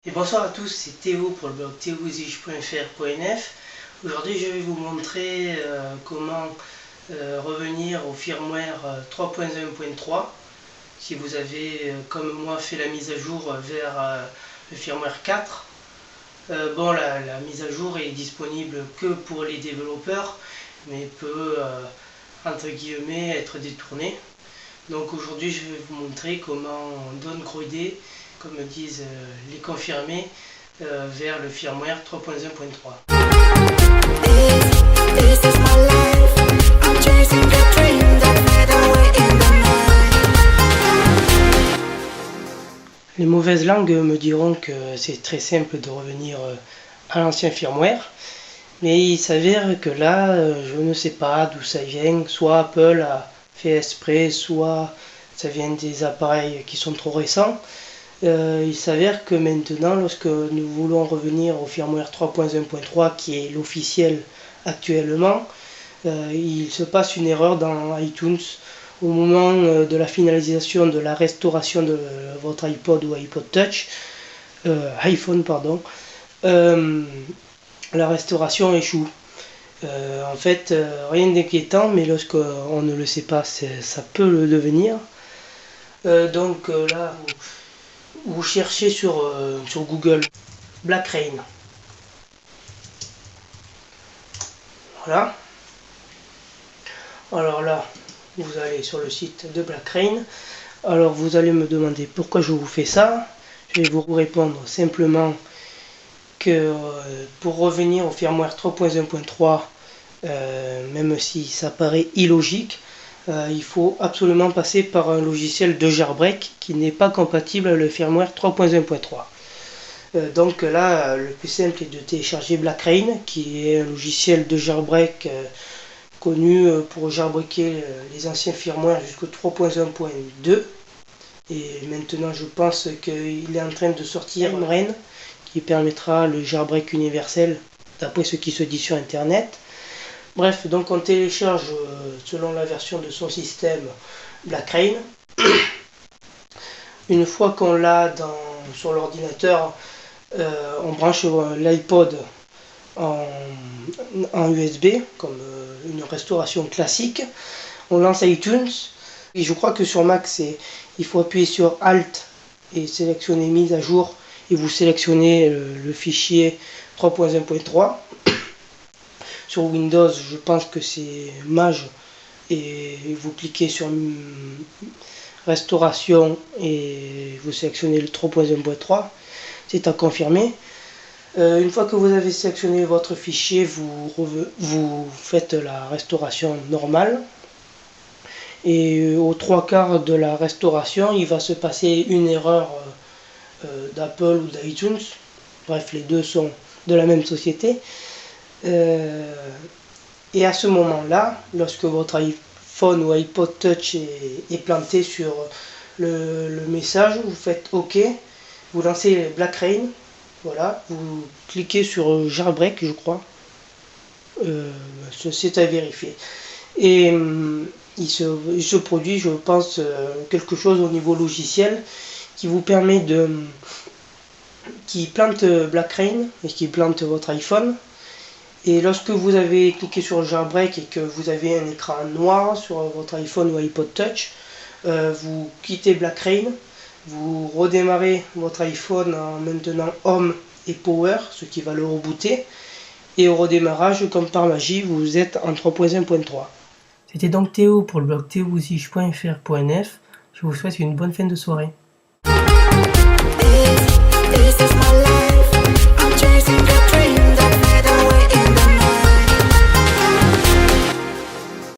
Et bonsoir à tous, c'est Théo pour le blog theousich.fr.nf. Aujourd'hui je vais vous montrer comment revenir au firmware 3.1.3 si vous avez comme moi fait la mise à jour vers le firmware 4. La mise à jour est disponible que pour les développeurs mais peut entre guillemets être détournée. Donc aujourd'hui je vais vous montrer comment downgrader, comme disent les confirmés, vers le firmware 3.1.3. Les mauvaises langues me diront que c'est très simple de revenir à l'ancien firmware, mais il s'avère que là, je ne sais pas d'où ça vient, soit Apple a fait exprès, soit ça vient des appareils qui sont trop récents. Il s'avère que maintenant, lorsque nous voulons revenir au firmware 3.1.3 qui est l'officiel actuellement, il se passe une erreur dans iTunes au moment de la finalisation de la restauration de votre iPod ou iPod Touch, iPhone pardon, la restauration échoue. En fait, rien d'inquiétant, mais lorsqu'on ne le sait pas, ça peut le devenir. Là, vous cherchez sur Google Black Rain. Voilà. Alors là, vous allez sur le site de Black Rain. Alors vous allez me demander pourquoi je vous fais ça. Je vais vous répondre simplement que pour revenir au firmware 3.1.3, même si ça paraît illogique, il faut absolument passer par un logiciel de jailbreak qui n'est pas compatible avec le firmware 3.1.3. Donc là, le plus simple est de télécharger Black Rain, qui est un logiciel de jailbreak connu pour jailbreaker les anciens firmware jusqu'au 3.1.2. Et maintenant, je pense qu'il est en train de sortir une Rain qui permettra le jailbreak universel, d'après ce qui se dit sur Internet. Bref, donc on télécharge selon la version de son système Black Rain. Une fois qu'on l'a sur l'ordinateur, on branche l'iPod en USB, comme une restauration classique. On lance iTunes. Et je crois que sur Mac, il faut appuyer sur Alt et sélectionner mise à jour. Et vous sélectionnez le fichier 3.1.3. Sur Windows, je pense que c'est Maj et vous cliquez sur Restauration et vous sélectionnez le 3.1.3. C'est à confirmer. Une fois que vous avez sélectionné votre fichier, vous faites la restauration normale. Et aux 3/4 de la restauration, il va se passer une erreur d'Apple ou d'iTunes. Bref, les deux sont de la même société. Et à ce moment-là, lorsque votre iPhone ou iPod Touch est planté sur le message, vous faites OK, vous lancez Black Rain, voilà, vous cliquez sur jailbreak, je crois, c'est à vérifier. Et il se produit, je pense, quelque chose au niveau logiciel qui vous permet qui plante Black Rain et qui plante votre iPhone. Et lorsque vous avez cliqué sur le jailbreak et que vous avez un écran noir sur votre iPhone ou iPod Touch, vous quittez Black Rain, vous redémarrez votre iPhone en maintenant Home et Power, ce qui va le rebooter. Et au redémarrage, comme par magie, vous êtes en 3.1.3. C'était donc Théo pour le blog theousich.fr.nf. Je vous souhaite une bonne fin de soirée. This is my life.